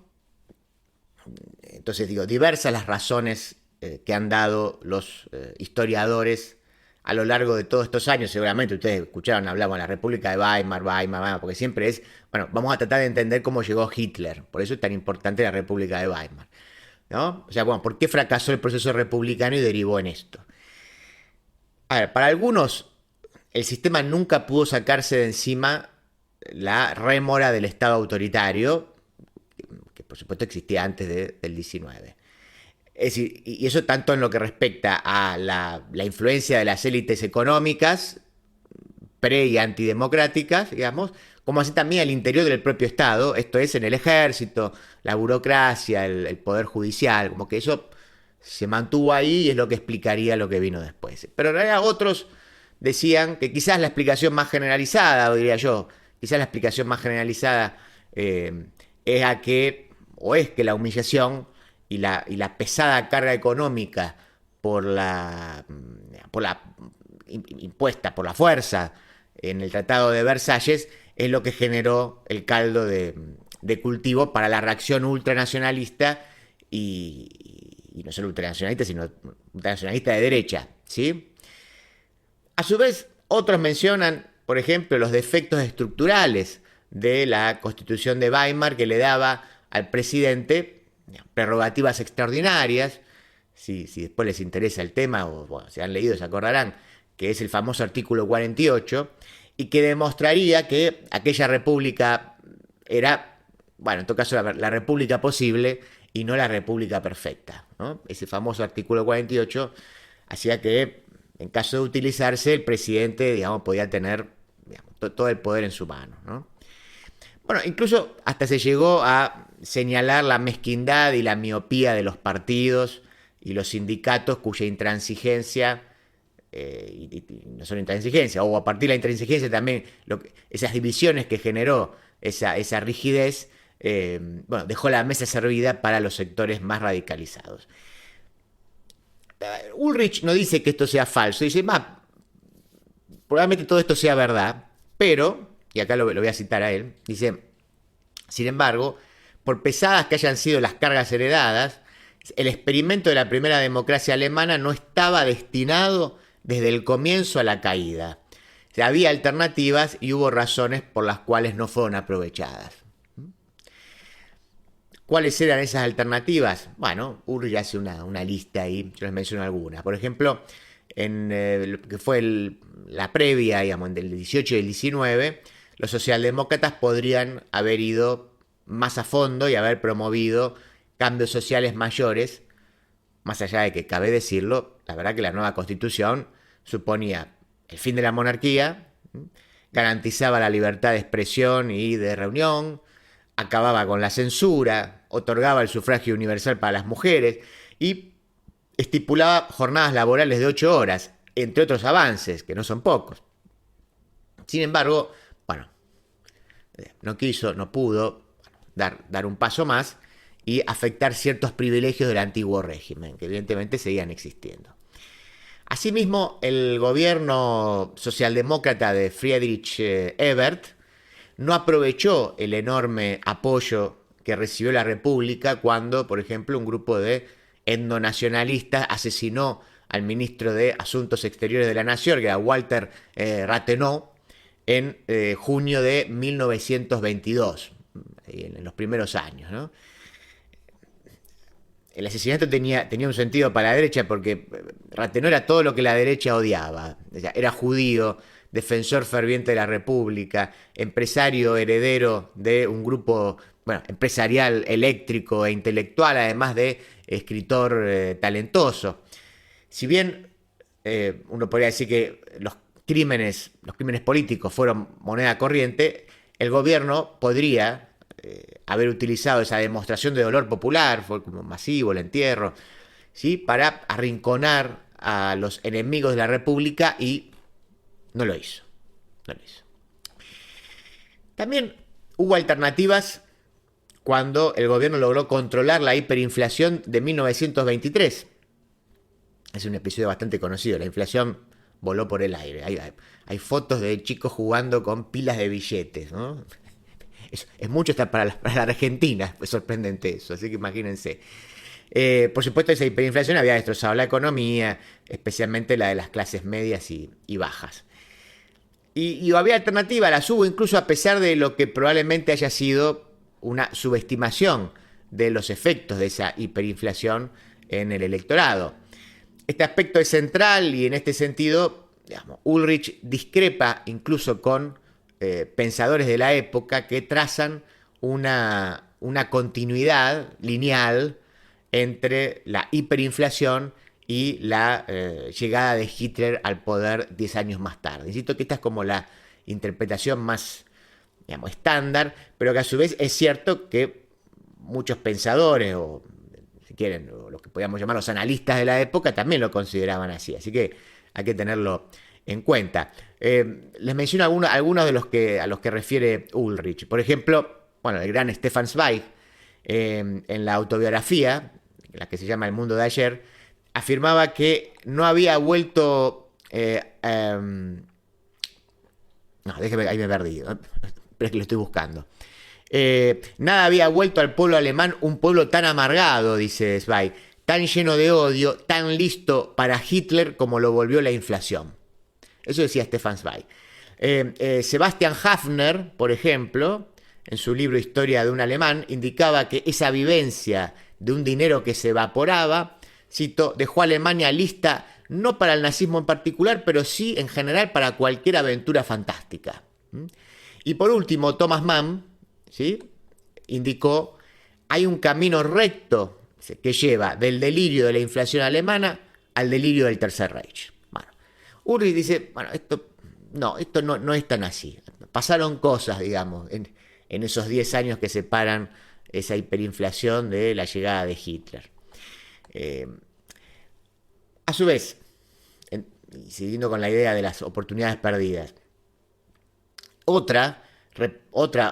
entonces digo, diversas las razones que han dado los historiadores a lo largo de todos estos años. Seguramente ustedes escucharon, hablamos de la República de Weimar, porque siempre es, bueno, vamos a tratar de entender cómo llegó Hitler. Por eso es tan importante la República de Weimar, ¿no? O sea, bueno, ¿por qué fracasó el proceso republicano y derivó en esto? A ver, para algunos, el sistema nunca pudo sacarse de encima la rémora del Estado autoritario, que por supuesto existía antes del 19. Es decir, y eso tanto en lo que respecta a la influencia de las élites económicas, pre- y antidemocráticas, digamos, como así también al interior del propio Estado, esto es en el ejército, la burocracia, el poder judicial, como que eso se mantuvo ahí y es lo que explicaría lo que vino después. Pero en realidad otros decían que quizás la explicación más generalizada, o diría yo, quizás la explicación más generalizada es que la humillación y la pesada carga económica por la impuesta por la fuerza en el Tratado de Versalles es lo que generó el caldo de cultivo para la reacción ultranacionalista y no solo ultranacionalista, sino ultranacionalista de derecha, ¿sí? A su vez, otros mencionan, por ejemplo, los defectos estructurales de la Constitución de Weimar que le daba al presidente prerrogativas extraordinarias. Si después les interesa el tema o bueno, si han leído se acordarán que es el famoso artículo 48 y que demostraría que aquella república era, bueno, en todo caso la república posible y no la república perfecta, ¿no? Ese famoso artículo 48 hacía que en caso de utilizarse el presidente, digamos, podía tener, digamos, todo el poder en su mano, ¿no? Bueno, incluso hasta se llegó a señalar la mezquindad y la miopía de los partidos y los sindicatos cuya intransigencia, y no solo intransigencia, o a partir de la intransigencia también, esas divisiones que generó esa rigidez, bueno, dejó la mesa servida para los sectores más radicalizados. Ulrich no dice que esto sea falso, dice, probablemente todo esto sea verdad, pero, y acá lo voy a citar a él, dice, sin embargo, por pesadas que hayan sido las cargas heredadas, el experimento de la primera democracia alemana no estaba destinado desde el comienzo a la caída. O sea, había alternativas y hubo razones por las cuales no fueron aprovechadas. ¿Cuáles eran esas alternativas? Bueno, Ulrich hace una lista ahí, yo les menciono algunas. Por ejemplo, en lo que fue la previa, digamos, del 18 y el 19, los socialdemócratas podrían haber ido más a fondo y haber promovido cambios sociales mayores, más allá de que, cabe decirlo, la verdad que la nueva Constitución suponía el fin de la monarquía, garantizaba la libertad de expresión y de reunión, acababa con la censura, otorgaba el sufragio universal para las mujeres y estipulaba jornadas laborales de 8 horas, entre otros avances, que no son pocos. Sin embargo, bueno, no pudo dar un paso más y afectar ciertos privilegios del antiguo régimen, que evidentemente seguían existiendo. Asimismo, el gobierno socialdemócrata de Friedrich Ebert no aprovechó el enorme apoyo que recibió la República cuando, por ejemplo, un grupo de etnonacionalistas asesinó al ministro de Asuntos Exteriores de la Nación, que era Walter Rathenau, en junio de 1922, en los primeros años, ¿no? El asesinato tenía un sentido para la derecha porque Rathenau era todo lo que la derecha odiaba. O sea, era judío, defensor ferviente de la República, empresario heredero de un grupo, bueno, empresarial, eléctrico e intelectual, además de escritor talentoso. Si bien uno podría decir que los crímenes políticos fueron moneda corriente, el gobierno podría haber utilizado esa demostración de dolor popular, fue como masivo el entierro, ¿sí?, para arrinconar a los enemigos de la República y no lo hizo. También hubo alternativas cuando el gobierno logró controlar la hiperinflación de 1923. Es un episodio bastante conocido, la inflación voló por el aire. Hay fotos de chicos jugando con pilas de billetes, ¿no? Es mucho hasta para la Argentina, es sorprendente eso, así que imagínense. Por supuesto, esa hiperinflación había destrozado la economía, especialmente la de las clases medias y bajas. Y había alternativa, las hubo incluso a pesar de lo que probablemente haya sido una subestimación de los efectos de esa hiperinflación en el electorado. Este aspecto es central y en este sentido, digamos, Ulrich discrepa incluso con pensadores de la época que trazan una continuidad lineal entre la hiperinflación y la llegada de Hitler al poder 10 años más tarde. Insisto que esta es como la interpretación más, digamos, estándar, pero que a su vez es cierto que muchos pensadores, o si quieren, o los que podríamos llamar los analistas de la época, también lo consideraban así. Así que hay que tenerlo en cuenta. Les menciono algunos de a los que refiere Ulrich. Por ejemplo, bueno, el gran Stefan Zweig, en la autobiografía, la que se llama El mundo de ayer, afirmaba que no había vuelto... no, déjeme, ahí me perdí. Pero es que lo estoy buscando. Nada había vuelto al pueblo alemán un pueblo tan amargado, dice Zweig, tan lleno de odio, tan listo para Hitler como lo volvió la inflación. Eso decía Stefan Zweig. Sebastian Hafner, por ejemplo, en su libro Historia de un alemán, indicaba que esa vivencia de un dinero que se evaporaba, cito, dejó a Alemania lista no para el nazismo en particular, pero sí en general para cualquier aventura fantástica. Y por último, Thomas Mann, ¿sí?, indicó, hay un camino recto que lleva del delirio de la inflación alemana al delirio del Tercer Reich. Bueno, Ulrich dice, bueno, esto no es tan así. Pasaron cosas, digamos, en esos 10 años que separan esa hiperinflación de la llegada de Hitler. A su vez, siguiendo con la idea de las oportunidades perdidas, otra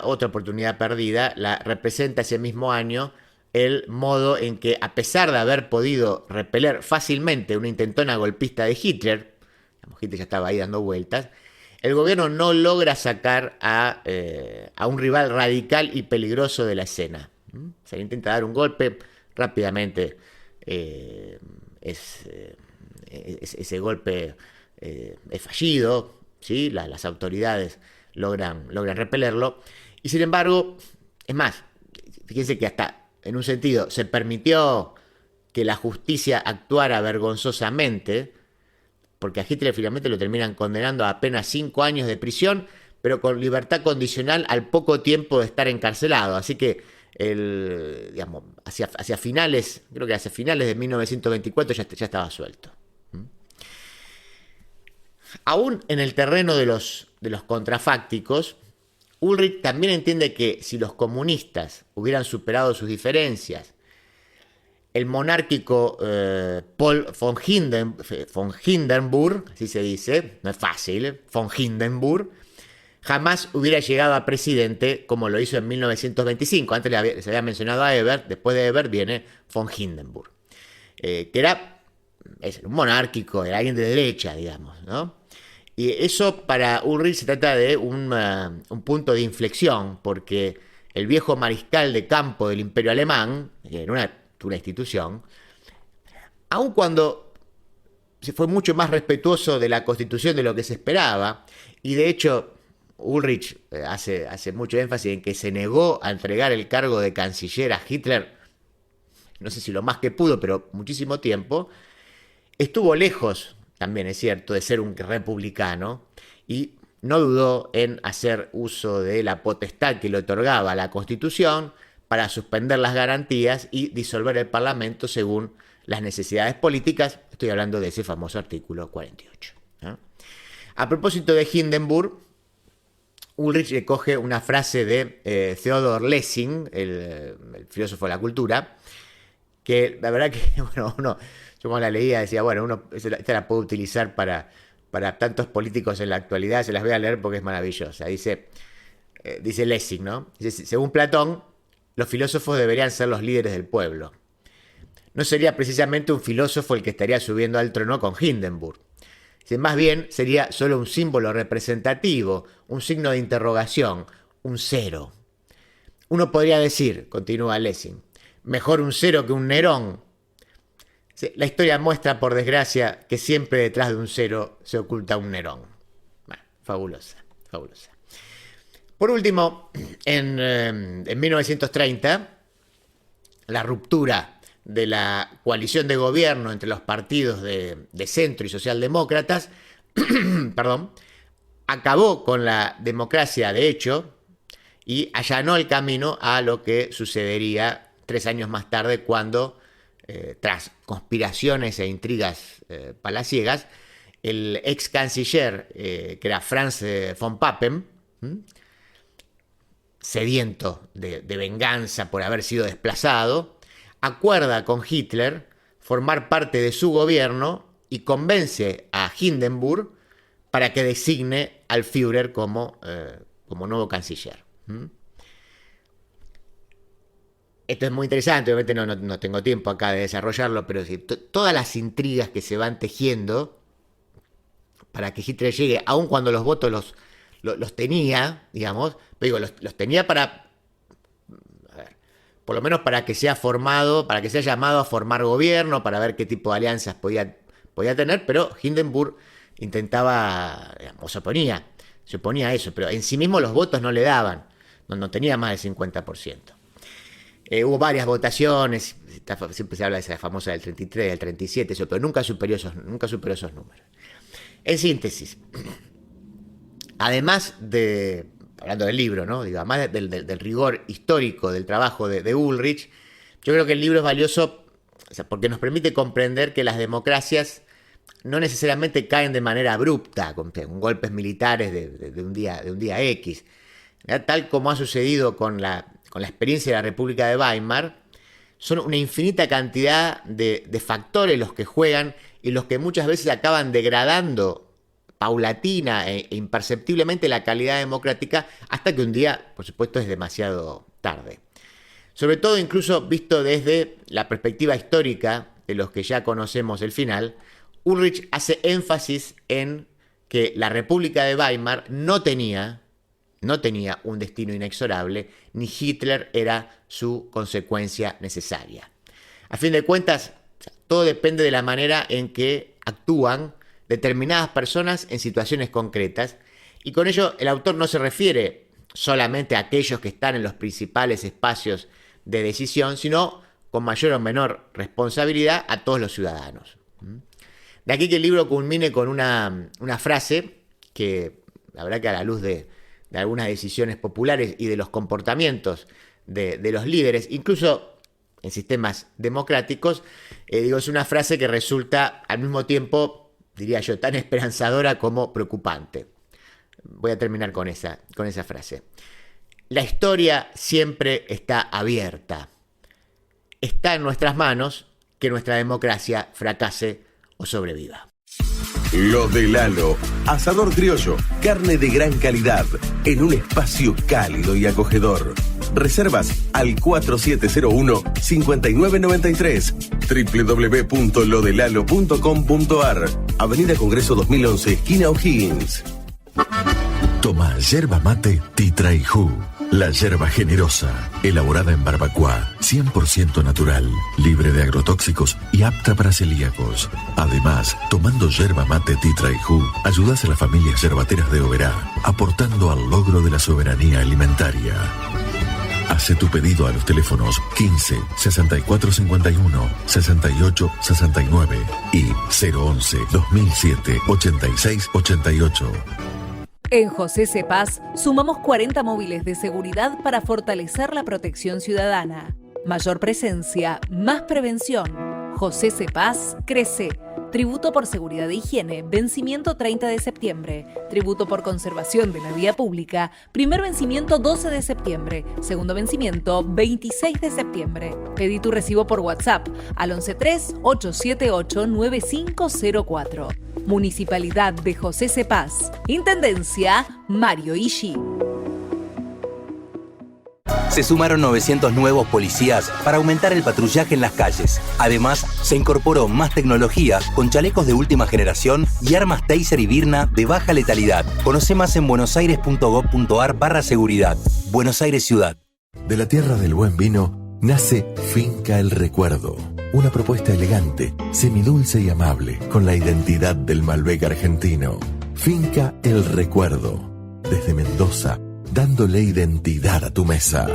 oportunidad perdida la representa ese mismo año el modo en que, a pesar de haber podido repeler fácilmente una intentona golpista de Hitler, Hitler ya estaba ahí dando vueltas, el gobierno no logra sacar a un rival radical y peligroso de la escena. Se le intenta dar un golpe, rápidamente ese golpe es fallido, ¿sí? Las autoridades logran repelerlo, y sin embargo, es más, fíjense que hasta en un sentido se permitió que la justicia actuara vergonzosamente, porque a Hitler finalmente lo terminan condenando a apenas 5 años de prisión, pero con libertad condicional al poco tiempo de estar encarcelado. Así que hacia finales, creo que hacia finales de 1924 ya estaba suelto. Aún en el terreno de los contrafácticos, Ulrich también entiende que si los comunistas hubieran superado sus diferencias, el monárquico Paul von Hindenburg, así se dice, no es fácil, von Hindenburg, jamás hubiera llegado a presidente como lo hizo en 1925. Antes se había mencionado a Ebert, después de Ebert viene von Hindenburg, que es un monárquico, era alguien de derecha, digamos, ¿no? Y eso para Ulrich se trata de un punto de inflexión, porque el viejo mariscal de campo del Imperio Alemán, que era una institución, aun cuando se fue mucho más respetuoso de la Constitución de lo que se esperaba, y de hecho Ulrich hace mucho énfasis en que se negó a entregar el cargo de canciller a Hitler, no sé si lo más que pudo, pero muchísimo tiempo, estuvo lejos, también es cierto, de ser un republicano, y no dudó en hacer uso de la potestad que le otorgaba la Constitución para suspender las garantías y disolver el Parlamento según las necesidades políticas. Estoy hablando de ese famoso artículo 48. ¿No? A propósito de Hindenburg, Ulrich le coge una frase de Theodor Lessing, el filósofo de la cultura, que la verdad que, bueno, yo cuando la leía decía, bueno, esta la puedo utilizar para tantos políticos en la actualidad, se las voy a leer porque es maravillosa. Dice Lessing, ¿no? Dice, según Platón, los filósofos deberían ser los líderes del pueblo. No sería precisamente un filósofo el que estaría subiendo al trono con Hindenburg. Más bien sería solo un símbolo representativo, un signo de interrogación, un cero. Uno podría decir, continúa Lessing, mejor un cero que un Nerón. La historia muestra, por desgracia, que siempre detrás de un cero se oculta un Nerón. Bueno, fabulosa. Por último, en 1930, la ruptura de la coalición de gobierno entre los partidos de centro y socialdemócratas acabó con la democracia de hecho y allanó el camino a lo que sucedería 3 años más tarde cuando tras conspiraciones e intrigas palaciegas, el ex canciller, que era Franz von Papen, sediento de venganza por haber sido desplazado, acuerda con Hitler formar parte de su gobierno y convence a Hindenburg para que designe al Führer como nuevo canciller. Esto es muy interesante, obviamente no tengo tiempo acá de desarrollarlo, pero sí, todas las intrigas que se van tejiendo para que Hitler llegue, aun cuando los votos los tenía, digamos, pero digo, los tenía para, por lo menos para que sea formado, para que sea llamado a formar gobierno, para ver qué tipo de alianzas podía tener, pero Hindenburg intentaba, digamos, se oponía a eso, pero en sí mismo los votos no le daban, no tenía más del 50%. Hubo varias votaciones, siempre se habla de esa famosa del 33, del 37, eso, pero nunca superó esos números. En síntesis, además de, hablando del libro, ¿no? Digo, además del rigor histórico del trabajo de Ulrich, yo creo que el libro es valioso, o sea, porque nos permite comprender que las democracias no necesariamente caen de manera abrupta, con golpes militares de un día X. Tal como ha sucedido con la experiencia de la República de Weimar, son una infinita cantidad de factores los que juegan y los que muchas veces acaban degradando paulatina e imperceptiblemente la calidad democrática hasta que un día, por supuesto, es demasiado tarde. Sobre todo incluso visto desde la perspectiva histórica de los que ya conocemos el final, Ulrich hace énfasis en que la República de Weimar no tenía un destino inexorable, ni Hitler era su consecuencia necesaria. A fin de cuentas, todo depende de la manera en que actúan determinadas personas en situaciones concretas, y con ello el autor no se refiere solamente a aquellos que están en los principales espacios de decisión, sino con mayor o menor responsabilidad a todos los ciudadanos. De aquí que el libro culmine con una frase que, la verdad que a la luz de algunas decisiones populares y de los comportamientos de los líderes, incluso en sistemas democráticos, es una frase que resulta al mismo tiempo, diría yo, tan esperanzadora como preocupante. Voy a terminar con esa frase. La historia siempre está abierta. Está en nuestras manos que nuestra democracia fracase o sobreviva. Lo de Lalo, asador criollo, carne de gran calidad, en un espacio cálido y acogedor. Reservas al 4701-5993, www.lodelalo.com.ar, Avenida Congreso 2011, esquina O'Higgins. Toma yerba mate Titraijú. La yerba generosa, elaborada en Barbacoa, 100% natural, libre de agrotóxicos y apta para celíacos. Además, tomando yerba mate Titraijú, ayudas a las familias yerbateras de Oberá, aportando al logro de la soberanía alimentaria. Hace tu pedido a los teléfonos 15 64 51 68 69 y 011 2007 86 88. En José Cepaz sumamos 40 móviles de seguridad para fortalecer la protección ciudadana. Mayor presencia, más prevención. José Cepaz crece. Tributo por seguridad e higiene, vencimiento 30 de septiembre. Tributo por conservación de la vía pública, primer vencimiento 12 de septiembre. Segundo vencimiento 26 de septiembre. Pedí tu recibo por WhatsApp al 113-878-9504. Municipalidad de José Cepaz. Intendencia Mario Ishii. Se sumaron 900 nuevos policías para aumentar el patrullaje en las calles. Además, se incorporó más tecnología con chalecos de última generación y armas Taser y Virna de baja letalidad. Conoce más en buenosaires.gov.ar/seguridad. Buenos Aires Ciudad. De la tierra del buen vino nace Finca El Recuerdo. Una propuesta elegante, semidulce y amable, con la identidad del Malbec argentino. Finca El Recuerdo. Desde Mendoza, dándole identidad a tu mesa.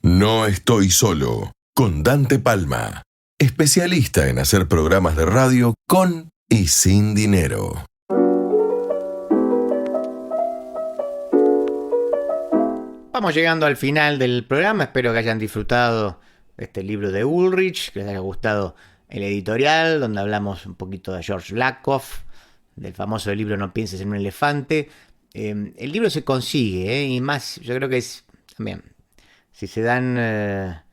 No estoy solo, con Dante Palma, especialista en hacer programas de radio con y sin dinero. Vamos llegando al final del programa, espero que hayan disfrutado este libro de Ulrich, que les haya gustado el editorial, donde hablamos un poquito de George Lakoff, del famoso libro No pienses en un elefante. El libro se consigue, y más, yo creo que es también, si se dan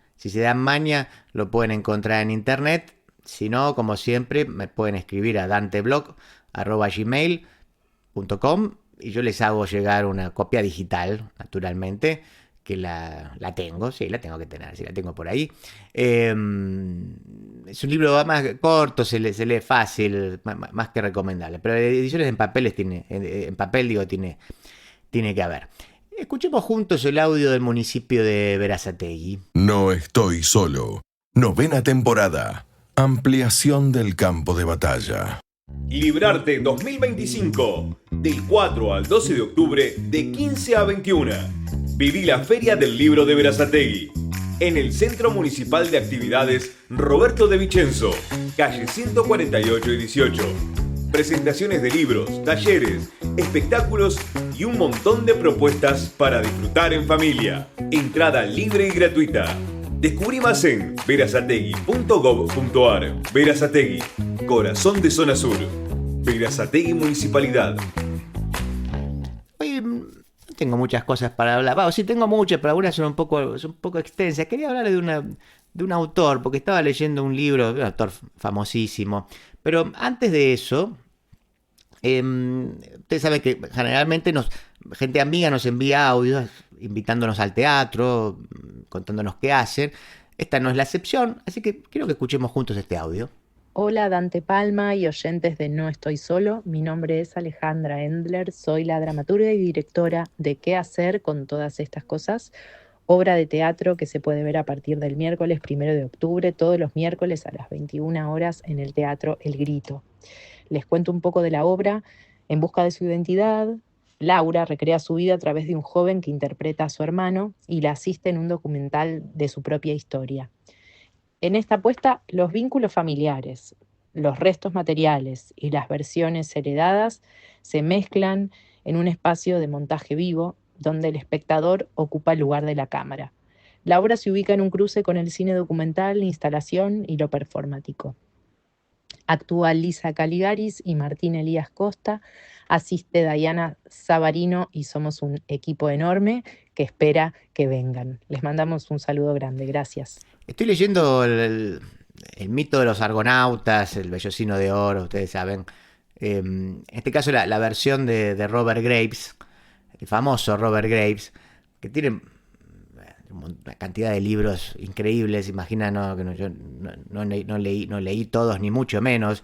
maña, lo pueden encontrar en internet. Si no, como siempre, me pueden escribir a danteblog@gmail.com y yo les hago llegar una copia digital, naturalmente, que la tengo, sí, la tengo que tener, sí, la tengo por ahí. Es un libro más corto, se lee fácil, más que recomendable, pero ediciones en papel tiene que haber. Escuchemos juntos el audio del municipio de Berazategui. No estoy solo. 9ª temporada. Ampliación del campo de batalla. Librarte 2025, del 4 al 12 de octubre, de 15 a 21. Viví la Feria del Libro de Berazategui, en el Centro Municipal de Actividades Roberto de Vicenzo, calle 148 y 18. Presentaciones de libros, talleres, espectáculos y un montón de propuestas para disfrutar en familia. Entrada libre y gratuita. Descubrí más en berazategui.gov.ar. Berazategui, corazón de zona sur. Berazategui Municipalidad. Oye, no tengo muchas cosas para hablar. Sí tengo muchas, pero algunas son un poco extensas. Quería hablar de un autor, porque estaba leyendo un libro de un autor famosísimo. Pero antes de eso, ustedes saben que generalmente gente amiga nos envía audios invitándonos al teatro, contándonos qué hacen. Esta no es la excepción, así que quiero que escuchemos juntos este audio. Hola Dante Palma y oyentes de No Estoy Solo, mi nombre es Alejandra Endler, soy la dramaturga y directora de ¿Qué hacer con todas estas cosas?, obra de teatro que se puede ver a partir del miércoles 1 de octubre, todos los miércoles a las 21 horas en el Teatro El Grito. Les cuento un poco de la obra. En busca de su identidad, Laura recrea su vida a través de un joven que interpreta a su hermano y la asiste en un documental de su propia historia. En esta apuesta, los vínculos familiares, los restos materiales y las versiones heredadas se mezclan en un espacio de montaje vivo donde el espectador ocupa el lugar de la cámara. La obra se ubica en un cruce con el cine documental, instalación y lo performático. Actúan Lisa Caligaris y Martín Elías Costa, asiste Dayana Sabarino y somos un equipo enorme que espera que vengan. Les mandamos un saludo grande, gracias. Estoy leyendo el mito de los argonautas, el vellocino de oro, ustedes saben. En este caso la versión de Robert Graves, el famoso Robert Graves, que tiene una cantidad de libros increíbles. Imagina, yo no leí todos, ni mucho menos.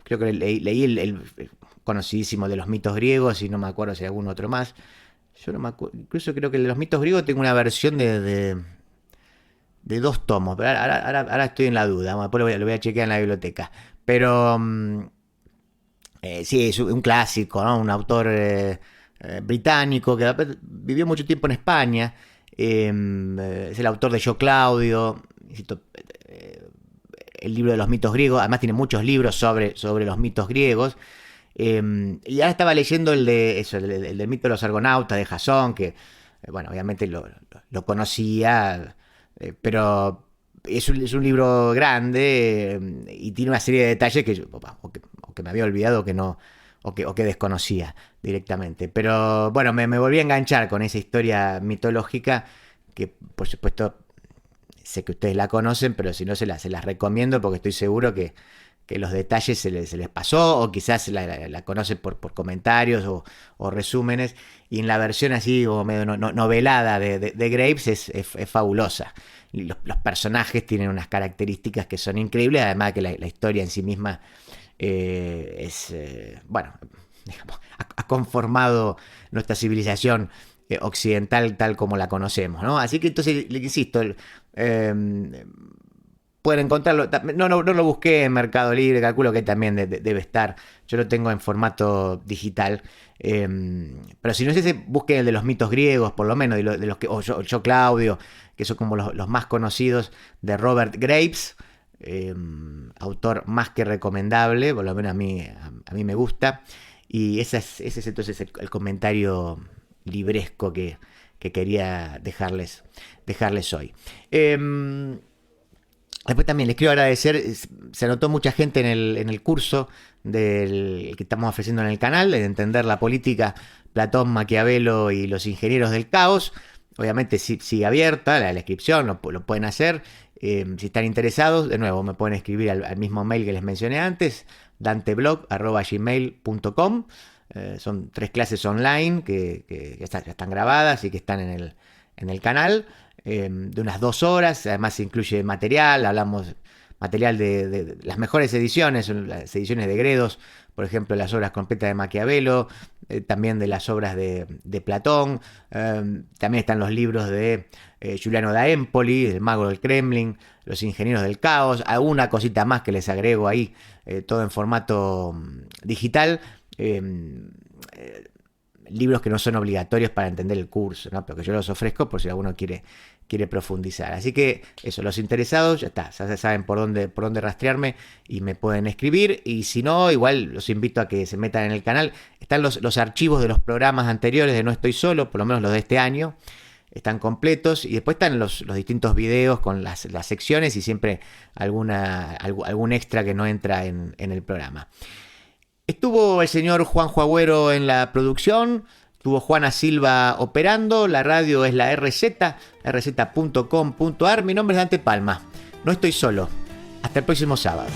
Creo que leí el conocidísimo de los mitos griegos y no me acuerdo si hay algún otro más. Yo no me acuerdo, incluso creo que de los mitos griegos tengo una versión de 2 tomos, pero ahora estoy en la duda. Después lo voy a chequear en la biblioteca. Pero sí, es un clásico, ¿no? Un autor británico que vivió mucho tiempo en España. Es el autor de Yo Claudio, el libro de los mitos griegos. Además tiene muchos libros sobre los mitos griegos. Y ahora estaba leyendo el del mito de los argonautas de Jasón, que bueno, obviamente lo conocía, pero es un libro grande y tiene una serie de detalles que o que me había olvidado o que desconocía directamente. Pero bueno, me volví a enganchar con esa historia mitológica que por supuesto sé que ustedes la conocen, pero si no se las recomiendo porque estoy seguro que los detalles se les pasó, o quizás la conocen por comentarios o resúmenes, y en la versión así como medio novelada de Graves es fabulosa. Los personajes tienen unas características que son increíbles, además que la historia en sí misma bueno, digamos, ha conformado nuestra civilización occidental tal como la conocemos, ¿no? Así que entonces, le insisto, pueden encontrarlo. No lo busqué en Mercado Libre, calculo que también debe estar. Yo lo tengo en formato digital. Pero si no es ese, busquen el de los mitos griegos, por lo menos, de los que, o Yo Claudio, que son como los más conocidos, de Robert Graves. Autor más que recomendable, por lo menos a mí me gusta. Y ese es entonces el comentario libresco que quería dejarles hoy. Después también les quiero agradecer, se anotó mucha gente en el curso que estamos ofreciendo en el canal, de entender la política, Platón, Maquiavelo y los ingenieros del caos. Obviamente sigue abierta la inscripción, lo pueden hacer. Si están interesados, de nuevo, me pueden escribir al mismo mail que les mencioné antes, danteblog@gmail.com. Son 3 clases online que ya están grabadas y que están en el canal. De unas 2 horas, además se incluye material, hablamos material de las mejores ediciones, las ediciones de Gredos, por ejemplo, las obras completas de Maquiavelo, también de las obras de Platón, también están los libros de Giuliano da Empoli, El mago del Kremlin, Los ingenieros del caos, alguna cosita más que les agrego ahí, todo en formato digital, libros que no son obligatorios para entender el curso, ¿no? Pero que yo los ofrezco por si alguno quiere profundizar. Así que eso, los interesados, ya saben por dónde rastrearme y me pueden escribir. Y si no, igual los invito a que se metan en el canal. Están los archivos de los programas anteriores de No Estoy Solo, por lo menos los de este año, están completos. Y después están los distintos videos con las secciones y siempre algún extra que no entra en el programa. Estuvo el señor Juanjo Agüero en la producción, estuvo Juana Silva operando, la radio es la rz.com.ar. Mi nombre es Dante Palma, No Estoy Solo. Hasta el próximo sábado.